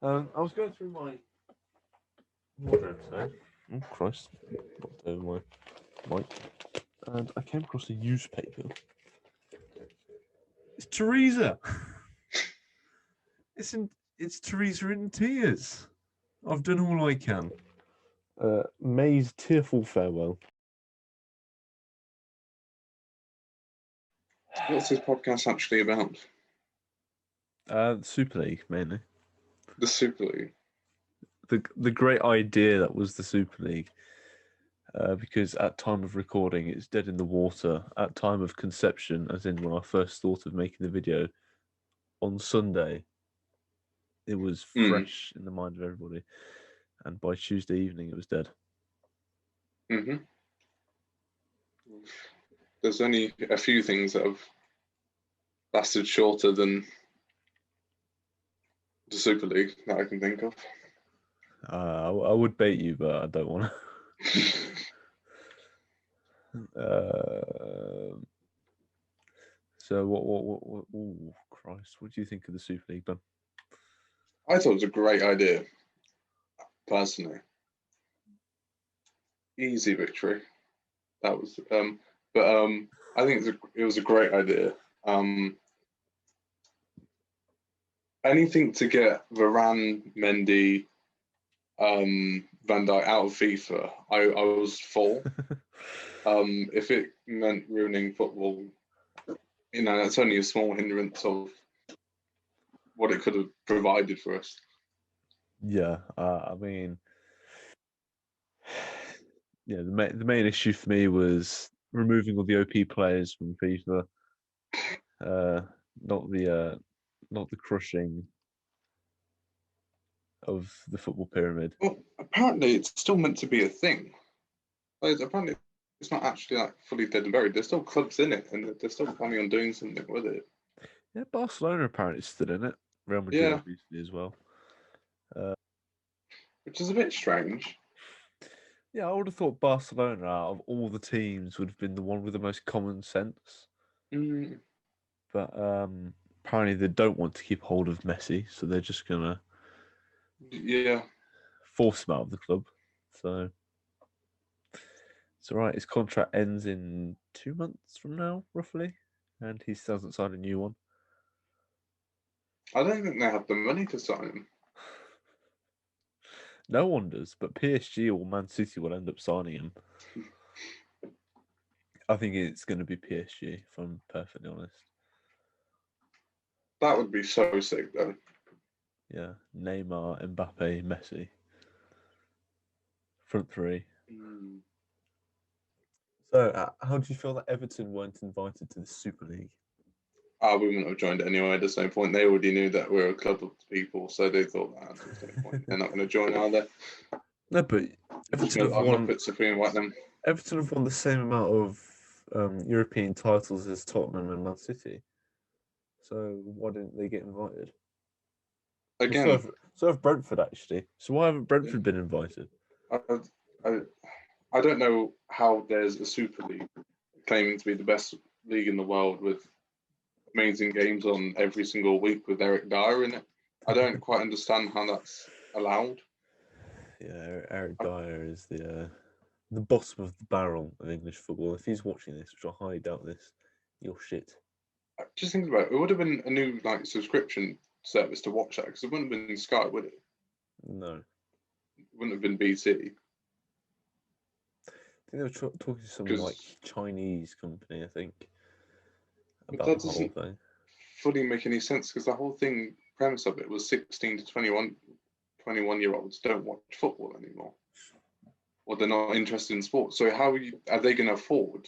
I was going through my wardrobe today. Oh Christ! Knocked over my mic, and I came across a newspaper. It's Teresa. It's Teresa in tears. I've done all I can. May's tearful farewell. What's this podcast actually about? The Super League mainly. The Super League. The great idea that was the Super League. Because at time of recording, it's dead in the water. At time of conception, as in when I first thought of making the video, on Sunday, it was fresh in the mind of everybody. And by Tuesday evening, it was dead. Mm-hmm. There's only a few things that have lasted shorter than the Super League that I can think of. I would bait you, but I don't want to. So what? Oh Christ! What do you think of the Super League, Ben? I thought it was a great idea, personally. Easy victory. That was, I think it was a great idea. Anything to get Varane, Mendy, Van Dijk out of FIFA, I was for. If it meant ruining football, that's only a small hindrance of what it could have provided for us. Yeah, I mean, yeah, the main issue for me was removing all the OP players from FIFA. Not the crushing of the football pyramid. Well, apparently it's still meant to be a thing. Apparently it's not actually fully dead and buried. There's still clubs in it, and they're still planning on doing something with it. Yeah, Barcelona apparently stood in it. Real Madrid obviously as well. Which is a bit strange. Yeah, I would have thought Barcelona, out of all the teams, would have been the one with the most common sense. But apparently they don't want to keep hold of Messi, so they're just gonna force him out of the club. So it's all right. His contract ends in 2 months from now, roughly, and he still hasn't signed a new one. I don't think they have the money to sign him. No one does, but PSG or Man City will end up signing him. I think it's going to be PSG, if I'm perfectly honest. That would be so sick, though. Yeah, Neymar, Mbappe, Messi. Front three. So, how do you feel that Everton weren't invited to the Super League? We wouldn't have joined it anyway. There's no point. They already knew that we're a club of people, so they thought that there's no point. They're not going to join, are they? No, but Everton have won the same amount of European titles as Tottenham and Man City. So why didn't they get invited? Again, so have Brentford actually. So why haven't Brentford been invited? I don't know how there's a Super League claiming to be the best league in the world with amazing games on every single week with Eric Dyer in it. I don't quite understand how that's allowed. Yeah, Eric Dyer is the bottom of the barrel of English football. If he's watching this, which I highly doubt this, you're shit. Just think about it. It would have been a new subscription service to watch that because it wouldn't have been Sky, would it? No. It wouldn't have been BT. I think they were talking to some Chinese company, I think, about that the whole thing. Fully make any sense because the whole premise of it was 16 to 21-year-olds don't watch football anymore, or they're not interested in sports. So how are they going to afford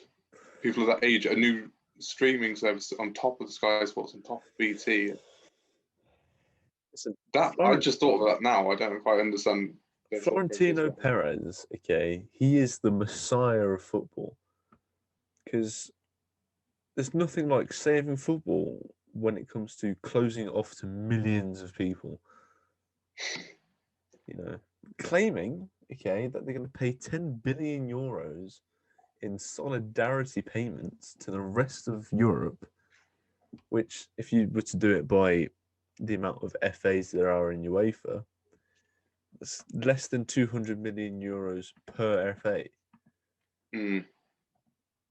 people of that age a new streaming service on top of Sky Sports, on top of BT? I just thought of that now. I don't quite understand. Florentino Perez, okay, he is the messiah of football because there's nothing like saving football when it comes to closing it off to millions of people. Claiming, okay, that they're going to pay 10 billion euros in solidarity payments to the rest of Europe, which, if you were to do it by the amount of FAs there are in UEFA, it's less than 200 million euros per FA, Mm,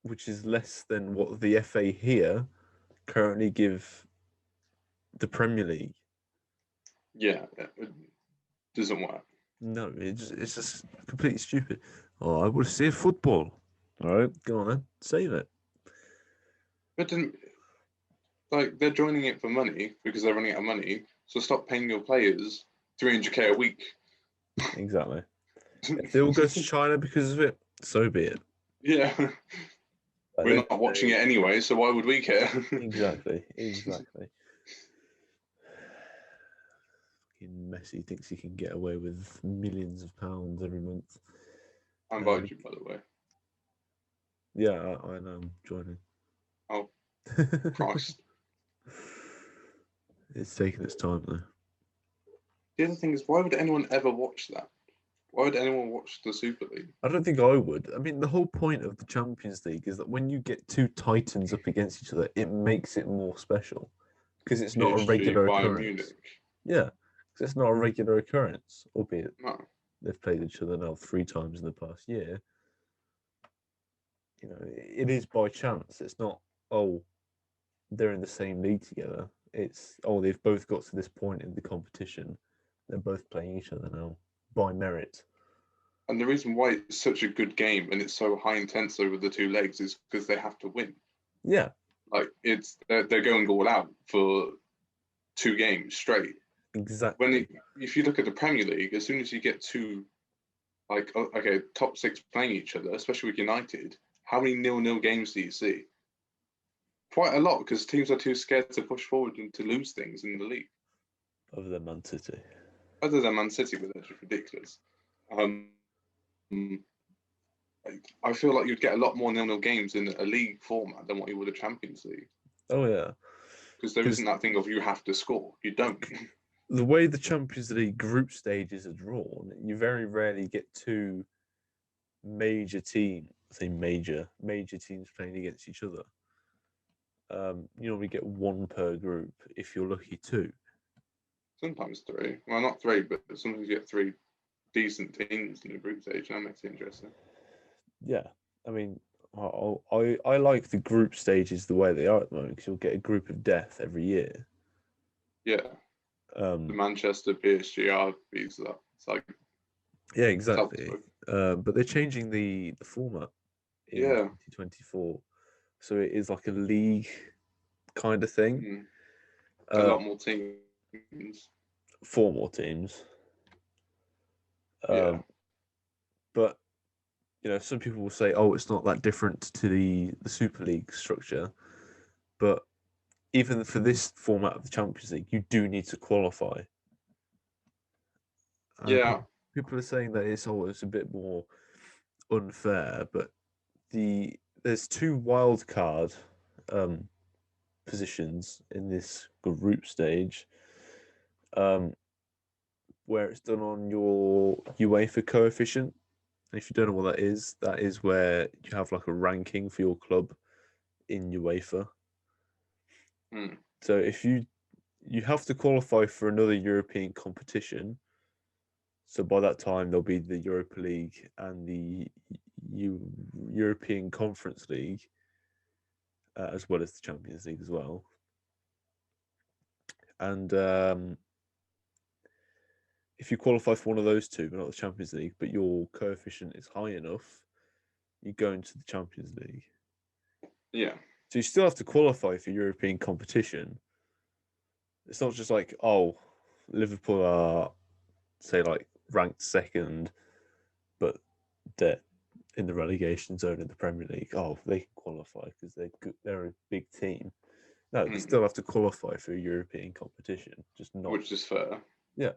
which is less than what the FA here currently give the Premier League. yeah, it doesn't work. No, it's just completely stupid. Oh, I will save football. All right, go on then, save it. But then, like, they're joining it for money because they're running out of money. So stop paying your players 300k a week. Exactly. If they all go to China because of it, so be it. Yeah, Like, we're not watching it anyway, so why would we care? Exactly. Fucking Messi thinks he can get away with millions of pounds every month. I invited you, by the way. Yeah, I know. I'm joining. Oh, Christ. It's taking its time though. The other thing is, why would anyone ever watch that? Why would anyone watch the Super League? I don't think I would. I mean, the whole point of the Champions League is that when you get two titans up against each other, it makes it more special because it's not a PSG, regular Bayern occurrence. Munich. Yeah, because it's not a regular occurrence, albeit No. they've played each other now 3 times in the past year. You know, it is by chance. It's not, oh, they're in the same league together. It's, oh, they've both got to this point in the competition. They're both playing each other now by merit. And the reason why it's such a good game and it's so high intense over the two legs is because they have to win. Yeah. Like, they're going all out for 2 games straight. Exactly. If you look at the Premier League, as soon as you get two, like, okay, top 6 playing each other, especially with United, how many 0-0 games do you see? Quite a lot, because teams are too scared to push forward and to lose things in the league. Other than Man City. Other than Man City, but that's just ridiculous. I feel like you'd get a lot more 0-0 games in a league format than what you would a Champions League. Oh, yeah. Because there isn't that thing of you have to score. You don't. The way the Champions League group stages are drawn, you very rarely get two major teams, major teams playing against each other. You normally get 1 per group, if you're lucky, 2. Sometimes 3. Well, not 3, but sometimes you get 3 decent teams in the group stage, and that makes it interesting. Yeah, I mean, I like the group stages the way they are at the moment because you'll get a group of death every year. Yeah. The Manchester PSG RBs that. It's like, yeah, exactly. But they're changing the format in 2024, so it is like a league kind of thing. A lot more teams. 4 more teams. Yeah. But you know, some people will say, "Oh, it's not that different to the Super League structure," but even for this format of the Champions League, you do need to qualify. Yeah. People are saying that it's always a bit more unfair, but there's 2 wild card positions in this group stage, where it's done on your UEFA coefficient. And if you don't know what that is where you have like a ranking for your club in UEFA. So if you have to qualify for another European competition. So by that time, there'll be the Europa League and the European Conference League, as well as the Champions League as well. And if you qualify for one of those 2, but not the Champions League, but your coefficient is high enough, you go into the Champions League. Yeah. So you still have to qualify for European competition. It's not just like, oh, Liverpool are, say, like ranked 2nd, but they're in the relegation zone in the Premier League. Oh, they can qualify because they're a big team. No, they still have to qualify for a European competition, just not. Which is fair. Yeah.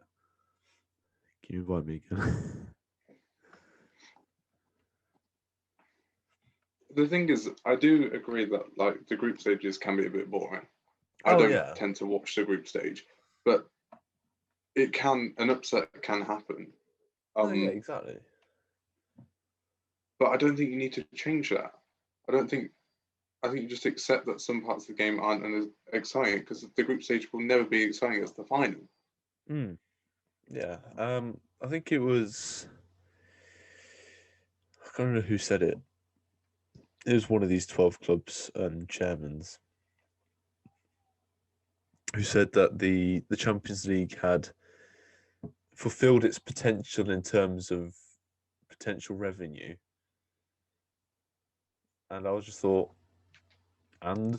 Can you invite me again? The thing is, I do agree that like the group stages can be a bit boring. I don't tend to watch the group stage, but an upset can happen. Yeah, I think you just accept that some parts of the game aren't as exciting because the group stage will never be exciting as the final. Yeah. I think it was. I can't remember who said it. It was one of these 12 clubs chairmans who said that the Champions League had fulfilled its potential in terms of potential revenue. And I was just thought, and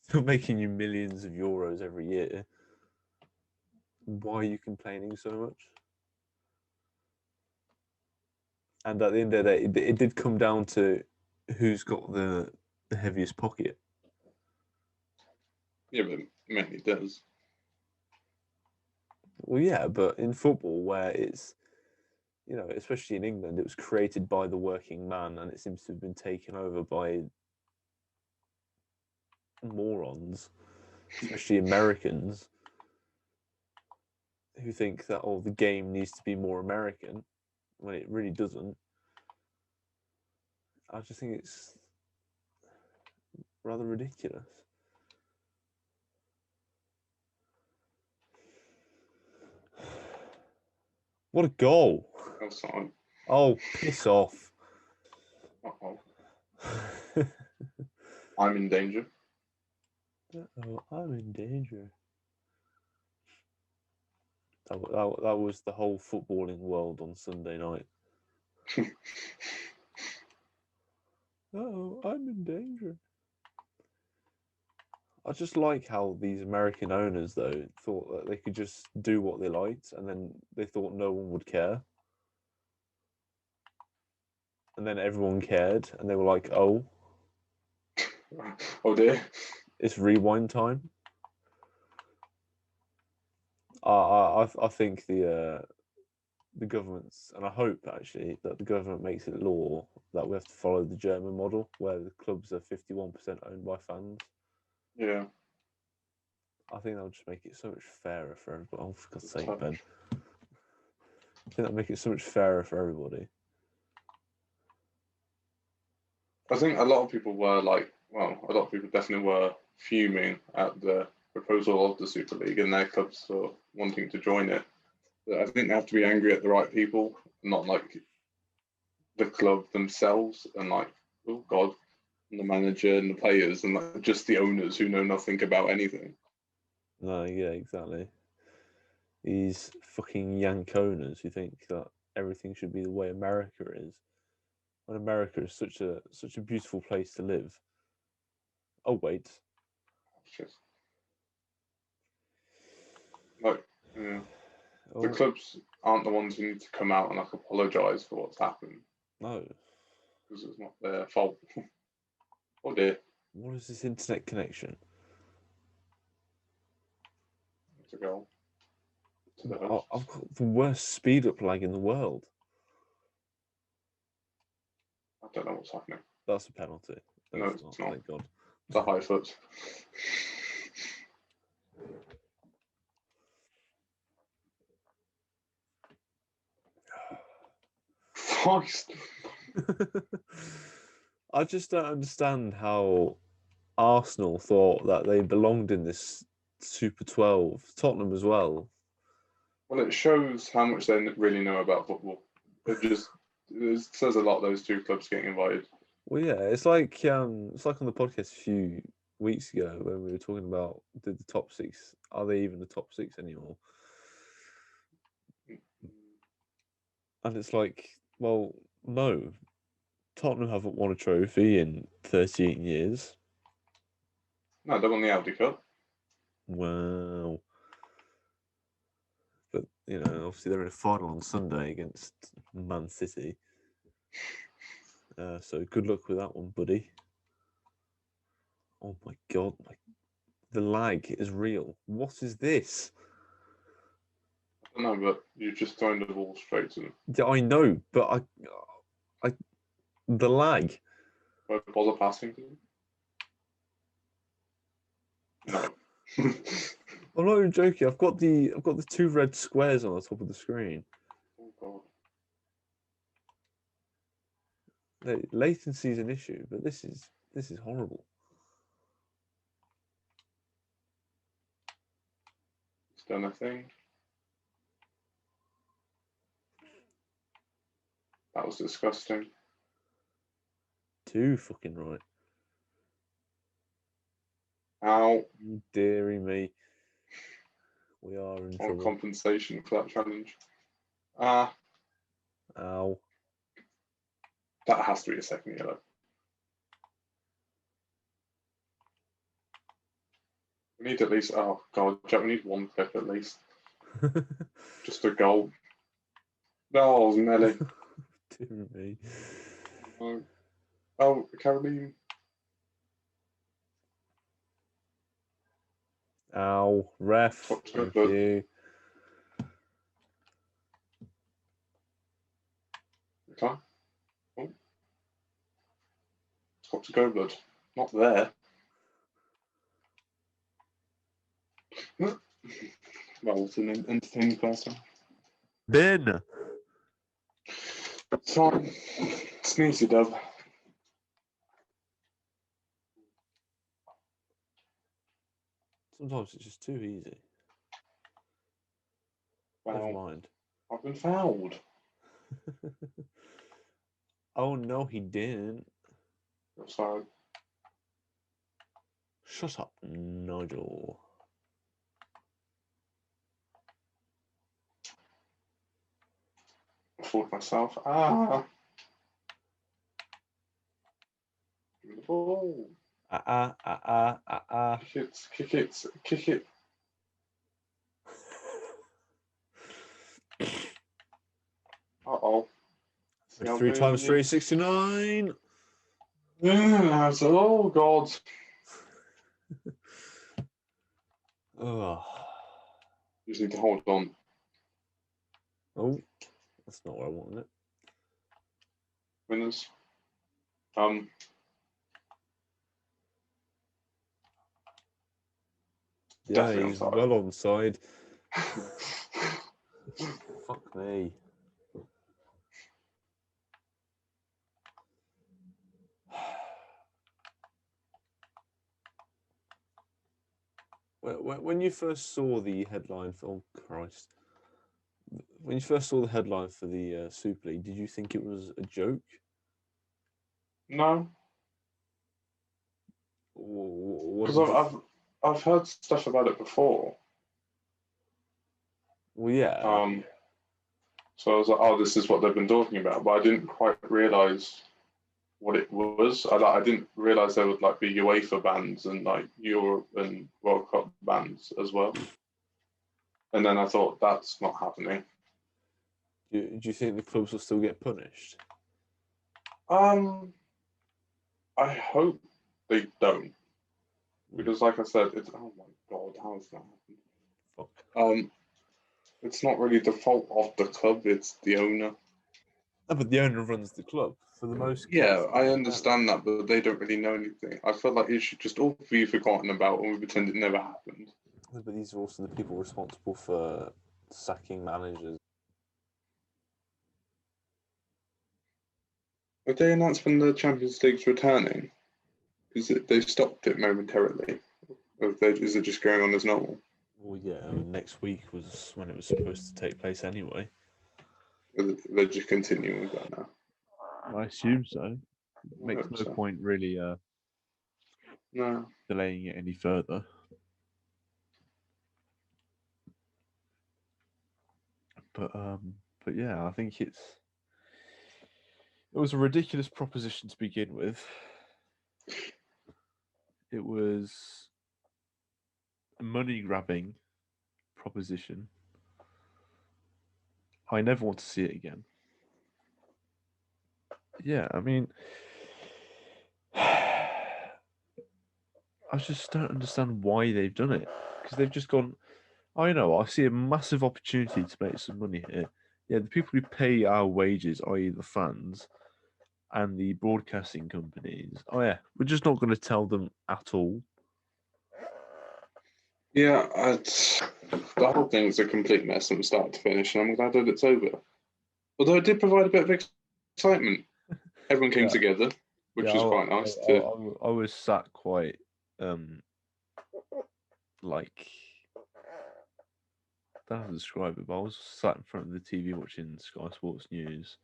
still making you millions of euros every year. Why are you complaining so much? And at the end of the day, it did come down to who's got the heaviest pocket. Yeah, but it mainly does. Well, yeah, but in football, where it's, you know, especially in England, it was created by the working man, and it seems to have been taken over by morons, especially Americans, who think that, oh, the game needs to be more American when it really doesn't. I just think it's rather ridiculous. What a goal! Outside. Oh, piss off. Uh-oh. I'm in danger. Uh-oh, I'm in danger. That was the whole footballing world on Sunday night. Oh, I'm in danger. I just like how these American owners, though, thought that they could just do what they liked, and then they thought no one would care. And then everyone cared, and they were like, oh. Oh dear. It's rewind time. I think the government's, and I hope actually that the government makes it law that we have to follow the German model, where the clubs are 51% owned by fans. Yeah. I think that'll just make it so much fairer for everybody. Oh, for God's sake, Ben. I think that'll make it so much fairer for everybody. I think a lot of people were like, well, a lot of people definitely were fuming at the proposal of the Super League and their clubs for wanting to join it. But I think they have to be angry at the right people, not like the club themselves and like, oh God, and the manager and the players and like just the owners who know nothing about anything. No, yeah, exactly. These fucking Yankoners who think that everything should be the way America is, when America is such a beautiful place to live. Oh wait, It's just like, yeah. The oh clubs aren't the ones who need to come out and like apologise for what's happened no, because it's not their fault. Oh dear. what is this internet connection? To go to the I've host. got the worst speed up lag in the world. I don't know what's happening. That's a penalty. No, it's not. Thank God. It's a high foot. Christ. I just don't understand how Arsenal thought that they belonged in this Super 12. Tottenham as well. Well, it shows how much they really know about football. It says a lot, those two clubs getting invited. Well, yeah, it's like on the podcast a few weeks ago when we were talking about the top six. Are they even the top six anymore? And it's like, well, no. Tottenham haven't won a trophy in 13 years. No, they won the Audi Cup. Wow. But, you know, obviously they're in a final on Sunday against Man City. So good luck with that one, buddy. Oh my God. The lag is real. What is this? I don't know, but you've just thrown the ball straight to them. Yeah, I know, but the lag. Won't bother passing to them? No. I'm not even joking. I've got the two red squares on the top of the screen. Oh God. Latency is an issue, but this is horrible. It's done a thing. That was disgusting. Too fucking right. Ow. Deary me. We are in On trouble. compensation for that challenge. Ah. Ow. That has to be a second yellow. We need at least, oh god, Jack, we need one clip at least. Just a goal. No, Nelly. Dear me. Oh, Caroline. Ow. Ref. Thank you. Okay. Oh. It's got to go, blood. Not there. Well, it's an entertaining person. Ben. It's fine. Sneezy dub. Sometimes it's just too easy. Wow. Never mind. I've been fouled. Oh no, he didn't. Sorry. Shut up, Nigel. I fooled myself. Ah. Give me the ball. Kick it, kick it, kick it. Uh-oh. 3 times 3, 69. Yeah, oh god. Oh. You just need to hold on. Oh, that's not what I wanted it. Winners. Yeah, he's well onside. Fuck me. When you first saw the headline for, oh Christ, when you first saw the headline for the Super League, did you think it was a joke? No. Because I've heard stuff about it before. Well, yeah. So I was like, oh, this is what they've been talking about, but I didn't quite realise what it was. I didn't realise there would like be UEFA bans and like Europe and World Cup bans as well. And then I thought that's not happening. Do you think the clubs will still get punished? I hope they don't, because like I said, it's oh my god, how has that happened? Fuck. It's not really the fault of the club; it's the owner. No, but the owner runs the club for the most. Yeah, I understand that, but they don't really know anything. I feel like it should just all be forgotten about, and we pretend it never happened. But these are also the people responsible for sacking managers. Have they announced when the Champions League's returning? Is it they stopped it momentarily? Or is it just going on as normal? Well, yeah, I mean, next week was when it was supposed to take place anyway. They're just continuing with that now. I assume so. Makes no point really delaying it any further. But yeah, I think it was a ridiculous proposition to begin with. It was a money grabbing proposition. I never want to see it again. Yeah, I mean, I just don't understand why they've done it, because they've just gone, I know, I see a massive opportunity to make some money here. Yeah, the people who pay our wages, i.e. the fans and the broadcasting companies, oh yeah, we're just not going to tell them at all. Yeah, the whole thing's a complete mess from start to finish, and I'm glad that it's over. Although it did provide a bit of excitement. Everyone came Yeah, together, which yeah. was quite nice to. I was sat quite like I don't know how to describe it, but I was sat in front of the TV watching Sky Sports News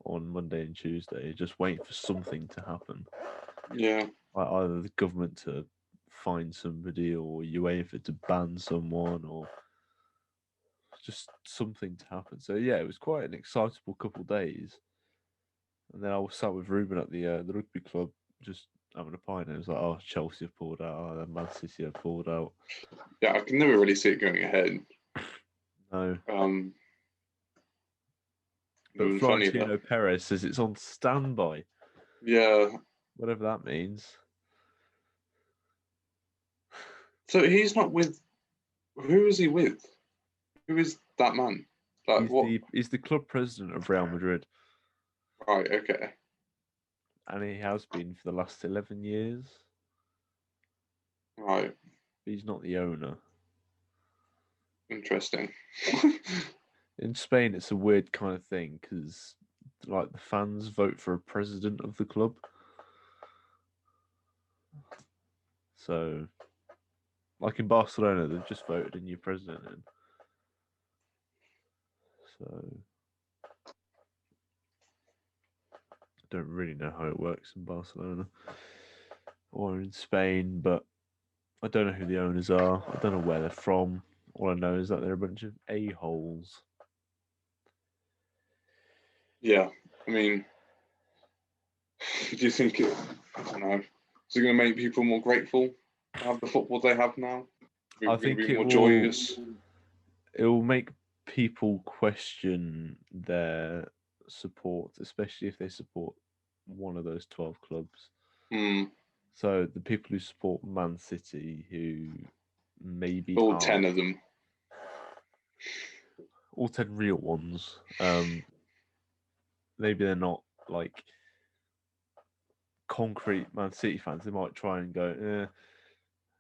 on Monday and Tuesday, just waiting for something to happen. Yeah, Like either the government to find somebody, or UEFA to ban someone, or just something to happen. So yeah, it was quite an excitable couple of days. And then I was sat with Ruben at the rugby club, just having a pint, and it was like, oh, Chelsea have pulled out, oh, Man City have pulled out. yeah, I can never really see it going ahead. No, Um, but even funny that. Florentino Perez says it's on standby, Yeah, whatever that means. so he's not with. Who is he with? Who is that man? Like what? He's the club president of Real Madrid, Right. Okay. and he has been for the last 11 years. Right. But he's not the owner. Interesting. In Spain, it's a weird kind of thing because, like, the fans vote for a president of the club. So, like in Barcelona, they've just voted a new president in. So, I don't really know how it works in Barcelona or in Spain, but I don't know who the owners are. I don't know where they're from. All I know is that they're a bunch of a-holes. Yeah. I mean, do you think it? I don't know. Is it going to make people more grateful to have the football they have now? Are I we going think to be it more will. joyous? It will make people question their support, especially if they support one of those 12 clubs. Hmm. So the people who support Man City, who maybe All are 10 of them. all 10 real ones, maybe they're not like concrete Man City fans. They might try and go,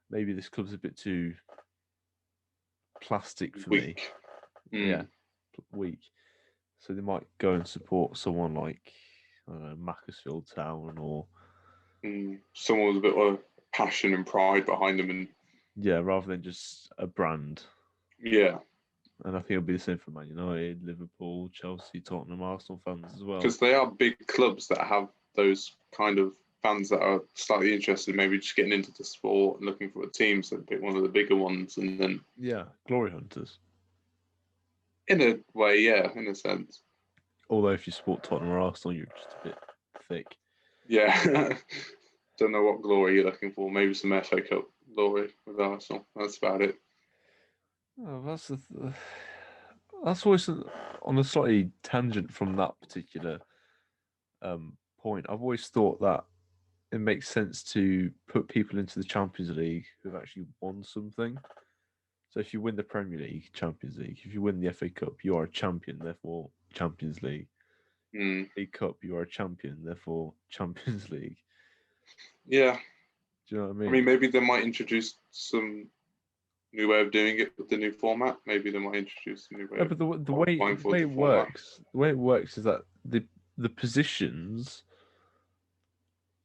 maybe this club's a bit too plastic for me. Weak. Yeah, weak. So they might go and support someone like, I don't know, Macclesfield Town, or Someone with a bit of passion and pride behind them, and yeah, rather than just a brand. yeah, And I think it'll be the same for Man United, Liverpool, Chelsea, Tottenham, Arsenal fans as well. because they are big clubs that have those kind of fans that are slightly interested, maybe just getting into the sport and looking for a team, so pick one of the bigger ones, and then Yeah, glory hunters. in a way, yeah, in a sense, Although if you support Tottenham or Arsenal, you're just a bit thick. yeah. Don't know what glory you're looking for. Maybe some FA Cup glory with Arsenal. That's about it. Oh, that's always on a slightly tangent from that particular point. I've always thought that it makes sense to put people into the Champions League who've actually won something. So if you win the Premier League, Champions League. If you win the FA Cup, you are a champion, therefore Champions League. League Cup, you are a champion, therefore Champions League. Yeah. Do you know what I mean? I mean, maybe they might introduce some new way of doing it with the new format. Maybe they might introduce a new way. No, but the way it works, the way it works is that the positions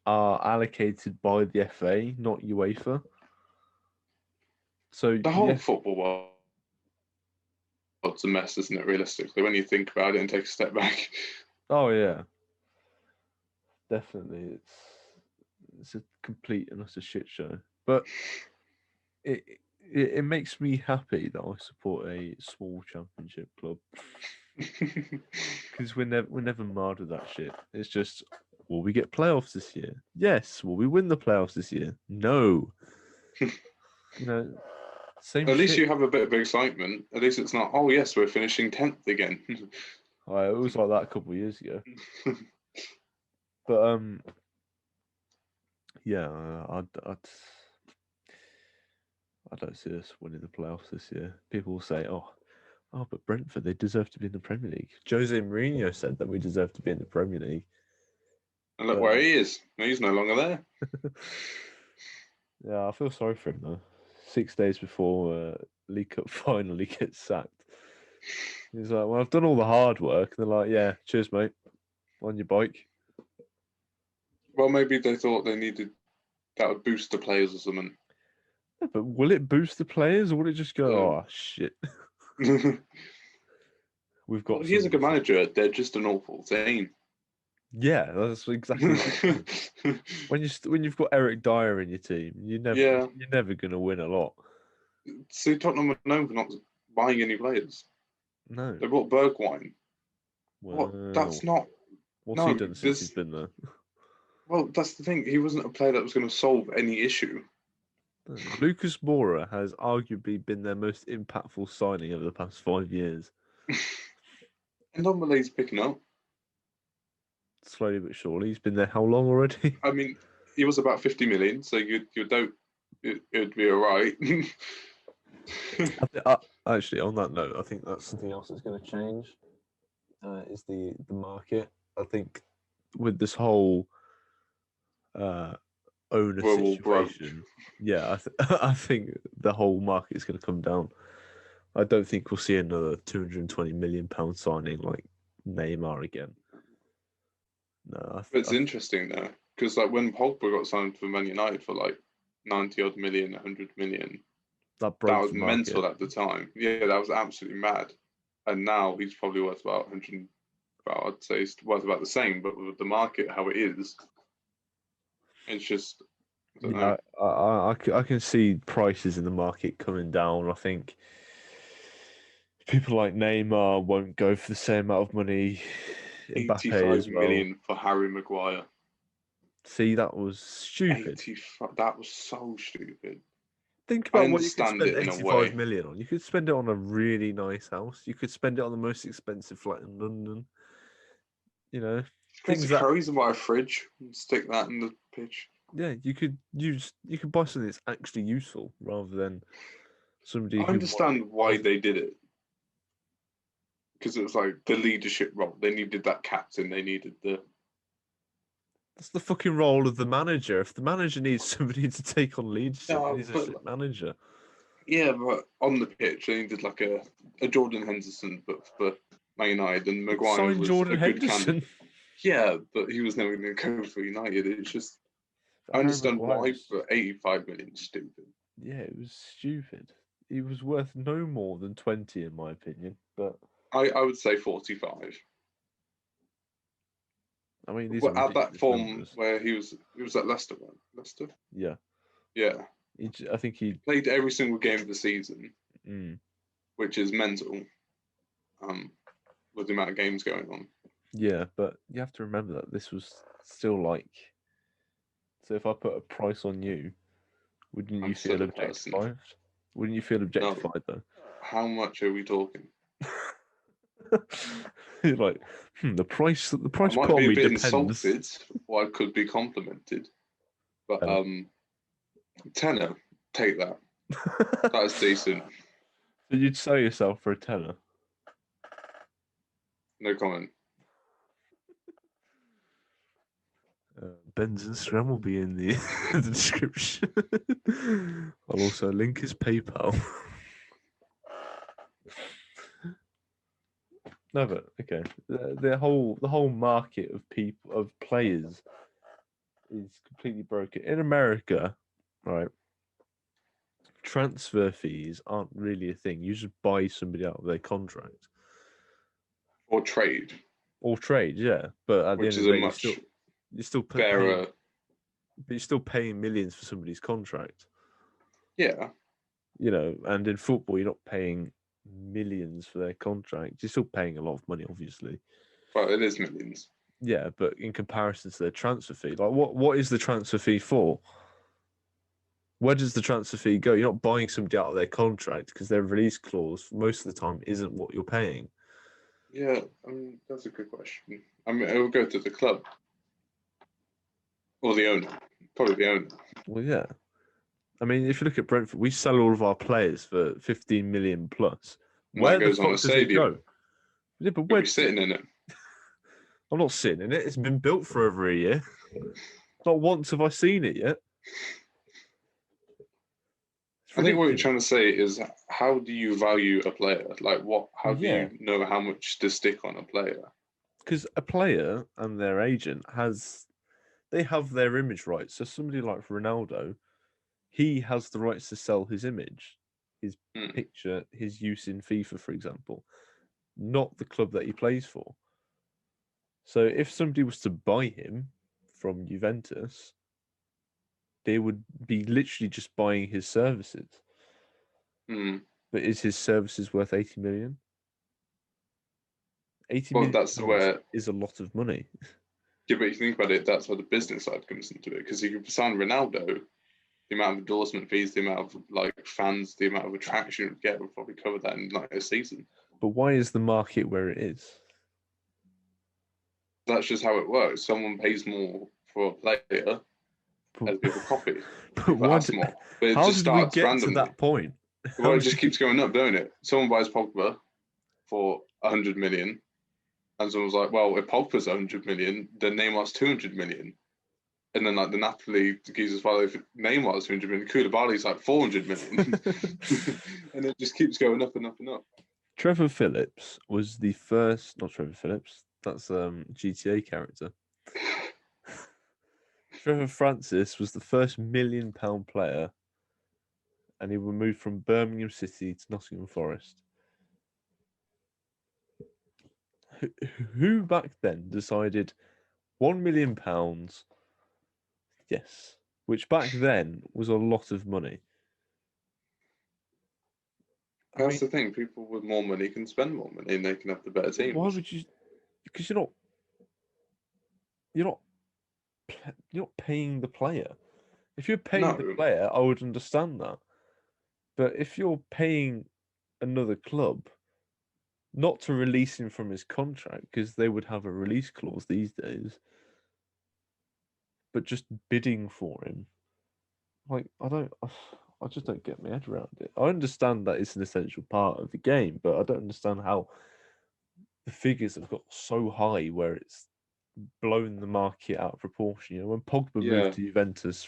are allocated by the FA, not UEFA. So The whole football world's a mess, isn't it? Realistically, when you think about it and take a step back. Oh yeah, definitely. It's a complete and utter shit show. But it makes me happy that I support a small championship club because we're never marred with that shit. It's just, will we get playoffs this year? Yes. Will we win the playoffs this year? No. You know, same. At least you have a bit of excitement. At least it's not, oh yes, we're finishing 10th again. It was like that a couple of years ago. But yeah, I don't see us winning the playoffs this year. People will say, "Oh, but Brentford, they deserve to be in the Premier League." Jose Mourinho said that we deserve to be in the Premier League. And look where he is. He's no longer there. Yeah, I feel sorry for him though. 6 days before League Cup finally gets sacked, he's like, "Well, I've done all the hard work." And they're like, "Yeah, cheers, mate. On your bike." Well, maybe they thought they needed that would boost the players or something. Yeah, but will it boost the players or will it just go, oh shit, we've got He's a good somebody. manager. They're just an awful team. Yeah, that's exactly what I mean. When you've got Eric Dyer in your team, Yeah. you're never gonna win a lot. See, Tottenham are known for not buying any players. No. They bought Bergwijn. What? Well, That's not. what's he No, done since he's there's. been there? Well, that's the thing. He wasn't a player that was going to solve any issue. No. Lucas Moura has arguably been their most impactful signing over the past 5 years. And Ndombele's picking up. Slowly but surely. He's been there how long already? I mean, he was about 50 million, so you'd doubt it'd be all right. Actually, on that note, I think that's something else that's going to change. Is the market. I think with this whole owner We're all broke. situation, yeah, I think the whole market is going to come down. I don't think we'll see another £220 million signing like Neymar again. No, It's interesting though, because like when Pogba got signed for Man United for like 90 odd million, 100 million, that that was the market. mental at the time. Yeah, that was absolutely mad. And now he's probably worth about 100. Well, I'd say he's worth about the same, but with the market how it is, it's just. Yeah, I can see prices in the market coming down. I think people like Neymar won't go for the same amount of money. Mbappe 85 as well. million for Harry Maguire. See, that was stupid. 85, that was so stupid. Think about what you could understand spend it in a 85 way. million on. You could spend it on a really nice house. You could spend it on the most expensive flat in London. You know, Things that Curry's buy a fridge and stick that in the pitch. Yeah, you could buy something that's actually useful rather than somebody. I understand why they did it, because it was like the leadership role. They needed that captain. They needed the. That's the fucking role of the manager. If the manager needs somebody to take on leadership, he's a shit manager. Yeah, but on the pitch, they needed like a Jordan Henderson, but for Man United, and Maguire was Jordan a good Henderson. candidate. Yeah, but he was never going to go for United. It's just, I understand why, but 85 million is stupid. Yeah, it was stupid. He was worth no more than 20, in my opinion. But I would say 45. I mean, these are at that form numbers. Where he was at Leicester, right? Leicester. Yeah. Yeah. I think he played every single game of the season, which is mental. With the amount of games going on. Yeah, but you have to remember that this was still like. So if I put a price on you, wouldn't you feel objectified? Wouldn't you feel objectified though? How much are we talking? You're like, the price. The price I might be a bit depends. Insulted, or I could be complimented. But tenner, take that. That's decent. So you'd sell yourself for a tenner? No comment. Ben's Instagram will be in the, the description. I'll also link his PayPal. No, but okay. The whole market of players is completely broken. In America, right? Transfer fees aren't really a thing. You just buy somebody out of their contract. Or trade. Yeah. But at the end of the day, you're still fairer. But you're still paying millions for somebody's contract. Yeah. You know, and in football, you're not paying millions for their contract. You're still paying a lot of money, obviously. Well, it is millions. Yeah, but in comparison to their transfer fee, like what is the transfer fee for? Where does the transfer fee go? You're not buying somebody out of their contract because their release clause most of the time isn't what you're paying. Yeah, that's a good question. I mean, it will go to the club. Or the owner. Probably the owner. Well, yeah. I mean, if you look at Brentford, we sell all of our players for 15 million plus. Where the fuck does it go? Yeah, but we're sitting in it. I'm not sitting in it. It's been built for over a year. Not once have I seen it yet. I think what you're trying to say is, how do you value a player? Like, how do you know how much to stick on a player? Because a player and their agent has they have their image rights. So somebody like Ronaldo, he has the rights to sell his image, his picture, his use in FIFA, for example, not the club that he plays for. So if somebody was to buy him from Juventus, they would be literally just buying his services. But is his services worth 80 million? 80 million that's pounds where is a lot of money. Yeah, but if you think about it, that's where the business side comes into it. Because you can sign Ronaldo, the amount of endorsement fees, the amount of like fans, the amount of attraction you get would probably cover that in like a season. But why is the market where it is? That's just how it works. Someone pays more for a player, as people copy. People ask more, but it how just did we starts get randomly. to that point? Well, it just keeps going up, don't it? Someone buys Pogba for 100 million, and someone's like, "Well, if Pogba's 100 million, then Neymar's 200 million." And then like the Napoli geezers follow Neymar's 200 million, Koulibaly's like 400 million. And it just keeps going up and up and up. Trevor Phillips was the first, not Trevor Phillips, that's GTA character. Trevor Francis was the first £1 million player, and he was moved from Birmingham City to Nottingham Forest. Who back then decided £1 million? Yes, which back then was a lot of money. That's the thing. People with more money can spend more money, and they can have the better teams. Why would you? Because you're not paying the player. If you're paying the player, I would understand that. But if you're paying another club not to release him from his contract, because they would have a release clause these days, but just bidding for him, like I just don't get my head around it. I understand that it's an essential part of the game, but I don't understand how the figures have got so high where it's blown the market out of proportion. You know, when Pogba moved to Juventus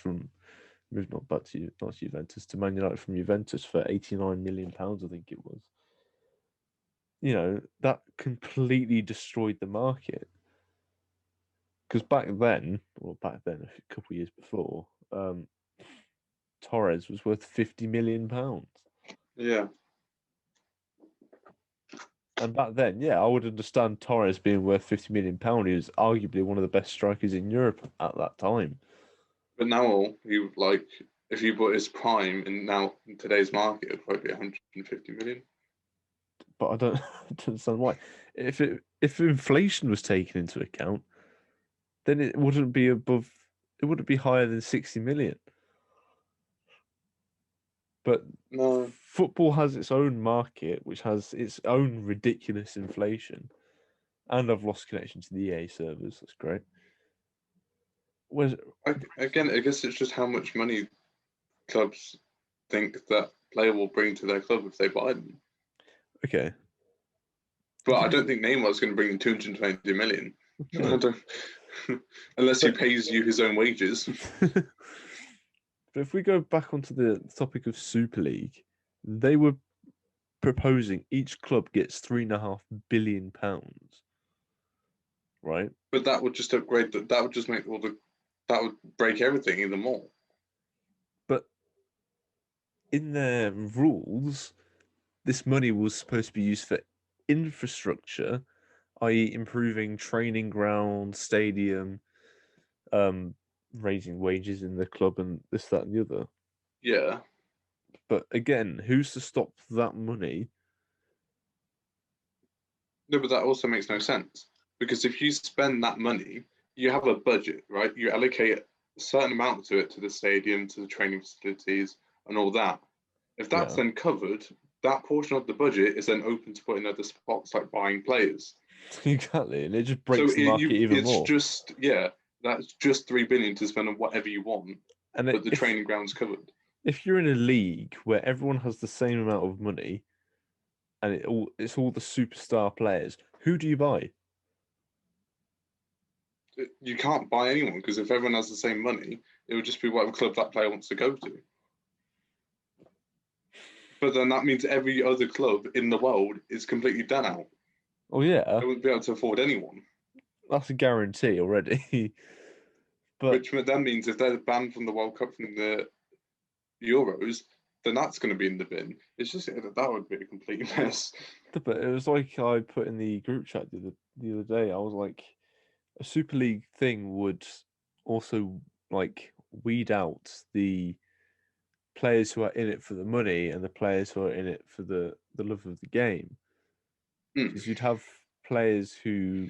not Juventus, to Man United from Juventus for £89 million, I think it was. You know, that completely destroyed the market. Because back then, a couple of years before, Torres was worth £50 million. Yeah. And back then, yeah, I would understand Torres being worth £50 million. He was arguably one of the best strikers in Europe at that time. But now, if you bought his prime in today's market, it'd probably be 150 million. But I don't understand why. If inflation was taken into account, then it wouldn't be higher than 60 million. But no, football has its own market, which has its own ridiculous inflation. And I've lost connection to the EA servers. That's great. Again, I guess it's just how much money clubs think that player will bring to their club if they buy them. Okay. But I don't think Neymar's going to bring in 220 million. No. Unless he pays you his own wages. But if we go back onto the topic of Super League, they were proposing each club gets £3.5 billion, right? But that would just upgrade that would just make that would break everything even more. But in their rules, this money was supposed to be used for infrastructure, i.e., improving training ground, stadium, raising wages in the club, and this, that, and the other. Yeah. But again, who's to stop that money? No, but that also makes no sense. Because if you spend that money, you have a budget, right? You allocate a certain amount to it, to the stadium, to the training facilities, and all that. If that's then covered, that portion of the budget is then open to put in other spots like buying players. Exactly, and it just breaks the market even more. That's just 3 billion to spend on whatever you want, but the training ground's covered. If you're in a league where everyone has the same amount of money, and it's all the superstar players, who do you buy? You can't buy anyone, because if everyone has the same money, it would just be whatever club that player wants to go to. But then that means every other club in the world is completely done out. Oh yeah, they wouldn't be able to afford anyone. That's a guarantee already. But which then means if they're banned from the World Cup from the Euros, then that's going to be in the bin. It's just that would be a complete mess. but it was like I put in the group chat the other day. I was like, a Super League thing would also like weed out the players who are in it for the money and the players who are in it for the love of the game. Because you'd have players who,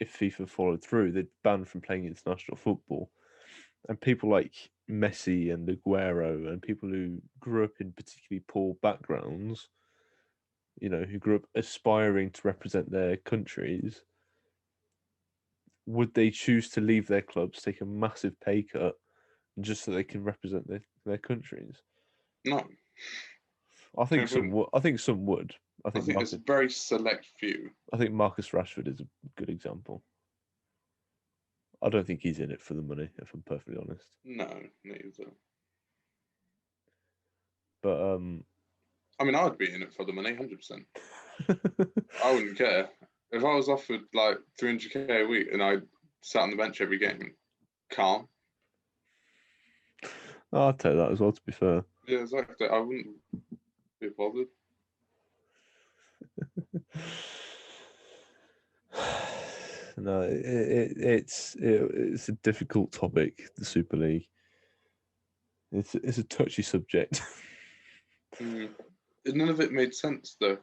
if FIFA followed through, they'd ban from playing international football. And people like Messi and Aguero and people who grew up in particularly poor backgrounds, who grew up aspiring to represent their countries, would they choose to leave their clubs, take a massive pay cut, just so they can represent their countries? No. I think some would. I think some would. I think it's a very select few. I think Marcus Rashford is a good example. I don't think he's in it for the money, if I'm perfectly honest. No, neither. But I mean, I'd be in it for the money, 100%. I wouldn't care if I was offered like 300k a week and I sat on the bench every game, calm. I'll take that as well. To be fair. Yeah, exactly. I wouldn't be bothered. No, it's a difficult topic. The Super League. It's a touchy subject. None of it made sense though.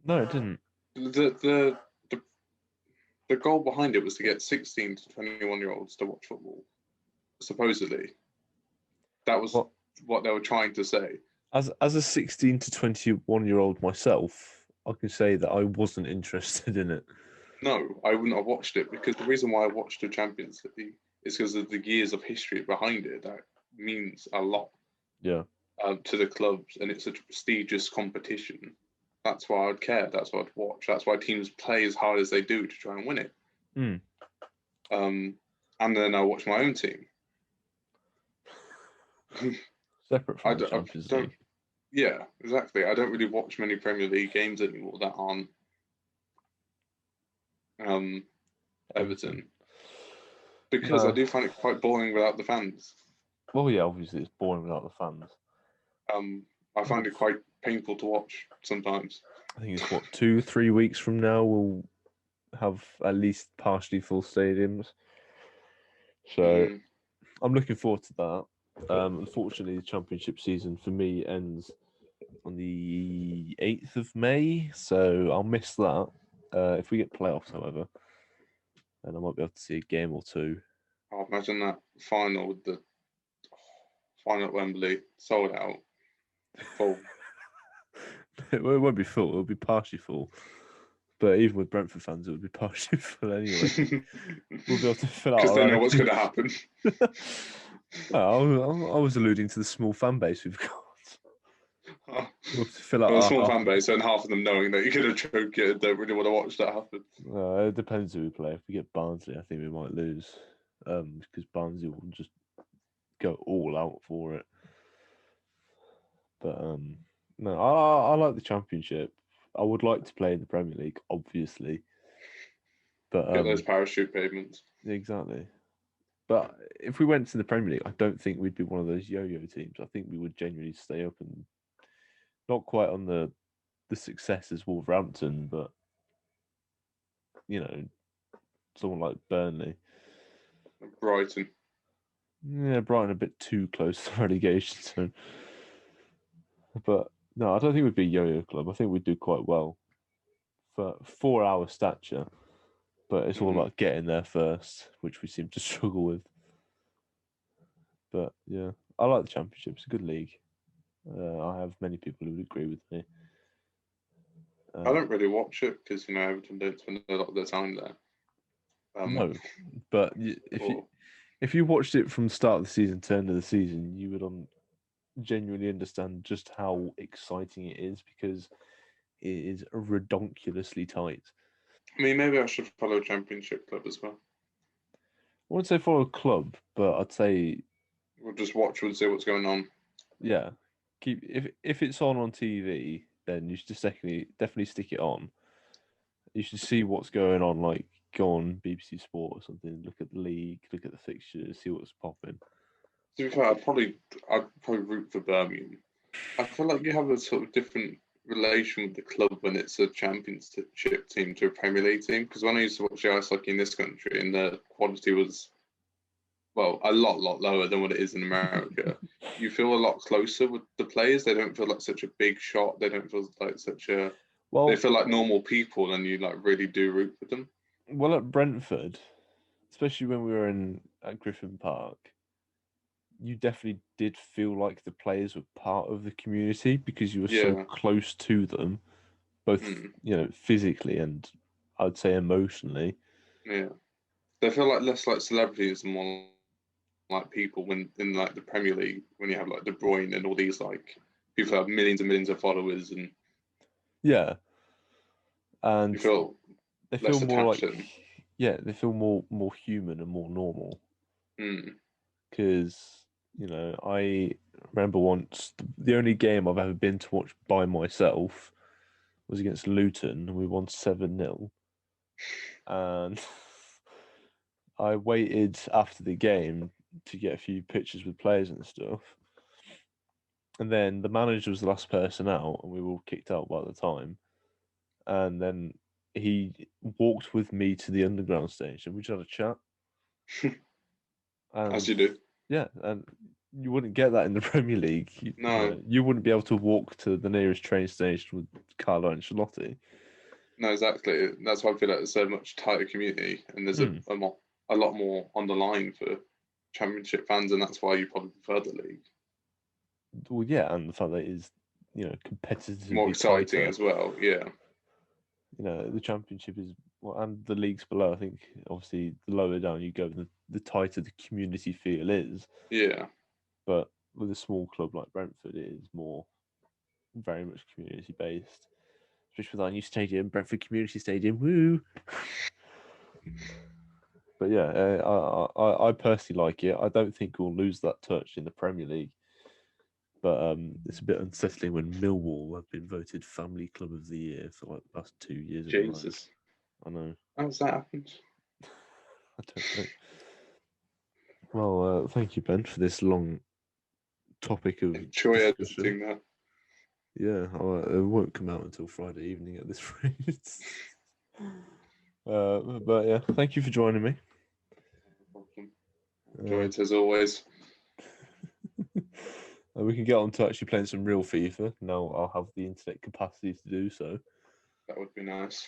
No, it didn't. The goal behind it was to get 16 to 21-year-olds to watch football. Supposedly, that was what they were trying to say. As a 16 to 21-year-old myself, I can say that I wasn't interested in it. No, I wouldn't have watched it because the reason why I watched the Champions League is because of the years of history behind it. That means a lot. Yeah. To the clubs, and it's a prestigious competition. That's why I'd care. That's why I'd watch. That's why teams play as hard as they do to try and win it. And then I watch my own team. Separate from the Champions League. Yeah, exactly. I don't really watch many Premier League games anymore that aren't Everton. Because I do find it quite boring without the fans. Well, yeah, obviously it's boring without the fans. I find it quite painful to watch sometimes. I think it's 2-3 weeks from now we'll have at least partially full stadiums. So I'm looking forward to that. Unfortunately, the championship season for me ends on the 8th of May, so I'll miss that. If we get playoffs, however, then I might be able to see a game or two. I'll imagine that final with the final at Wembley sold out, full. It won't be full; it'll be partially full. But even with Brentford fans, it would be partially full anyway. We'll be able to fill out because they know what's going to happen. I was alluding to the small fan base we've got. We'll have to fill out a small fan base, and half of them knowing that you're going to choke it and don't really want to watch that happen. It depends who we play. If we get Barnsley, I think we might lose because Barnsley will just go all out for it. But no, I like the Championship. I would like to play in the Premier League, obviously. But get those parachute payments. Exactly. But if we went to the Premier League, I don't think we'd be one of those yo-yo teams. I think we would genuinely stay up and not quite on the success as Wolverhampton, but someone like Burnley. Brighton. Yeah, Brighton a bit too close to relegation zone. But no, I don't think we'd be a yo-yo club. I think we'd do quite well for our stature. But it's all about getting there first, which we seem to struggle with. But yeah, I like the Championship. It's a good league. I have many people who would agree with me. I don't really watch it because Everton don't spend a lot of their time there. No, but if you watched it from the start of the season to end of the season, you would genuinely understand just how exciting it is because it is redonkulously tight. I mean, maybe I should follow a Championship club as well. I wouldn't say follow a club, but I'd say we'll just watch and see what's going on. Yeah, if it's on TV, then you should just definitely stick it on. You should see what's going on, like go on BBC Sport or something, look at the league, look at the fixtures, see what's popping. To be fair, I'd probably root for Birmingham. I feel like you have a sort of different relation with the club when it's a championship team to a Premier League team. Because when I used to watch the ice hockey in this country, and the quality was, well, a lot lower than what it is in America. You feel a lot closer with the players. They don't feel like such a big shot. They don't feel like such a. Well, they feel like normal people, and you like really do root for them. Well, at Brentford, especially when we were at Griffin Park, you definitely did feel like the players were part of the community because you were so close to them, both physically and I'd say emotionally. Yeah, they feel like less like celebrities and more like people when in like the Premier League when you have like De Bruyne and all these like people who have millions and millions of followers and and you feel they feel more like they feel more human and more normal. Because I remember once the only game I've ever been to watch by myself was against Luton, and we won 7-0. And I waited after the game to get a few pictures with players and stuff. And then the manager was the last person out, and we were all kicked out by the time. And then he walked with me to the underground station. We just had a chat. As you do. Yeah, and you wouldn't get that in the Premier League. You wouldn't be able to walk to the nearest train station with Carlo Ancelotti. No, exactly. That's why I feel like there's so much tighter community, and there's a lot more on the line for Championship fans, and that's why you probably prefer the league. Well, yeah, and the fact that it is, competitively more exciting tighter. as well. Yeah. The Championship is, and the leagues below. I think obviously the lower down you go, the tighter the community feel is. Yeah. But with a small club like Brentford, it is very much community based. Especially with our new stadium, Brentford Community Stadium. Woo! But yeah, I personally like it. I don't think we'll lose that touch in the Premier League. But it's a bit unsettling when Millwall have been voted Family Club of the Year for like the past 2 years. Jesus. I know. How's that happened? I don't know. Well, thank you, Ben, for this long topic of Enjoy editing that. Yeah, it won't come out until Friday evening at this rate. But yeah, thank you for joining me. Enjoy it as always. We can get on to actually playing some real FIFA. Now I'll have the internet capacity to do so. That would be nice.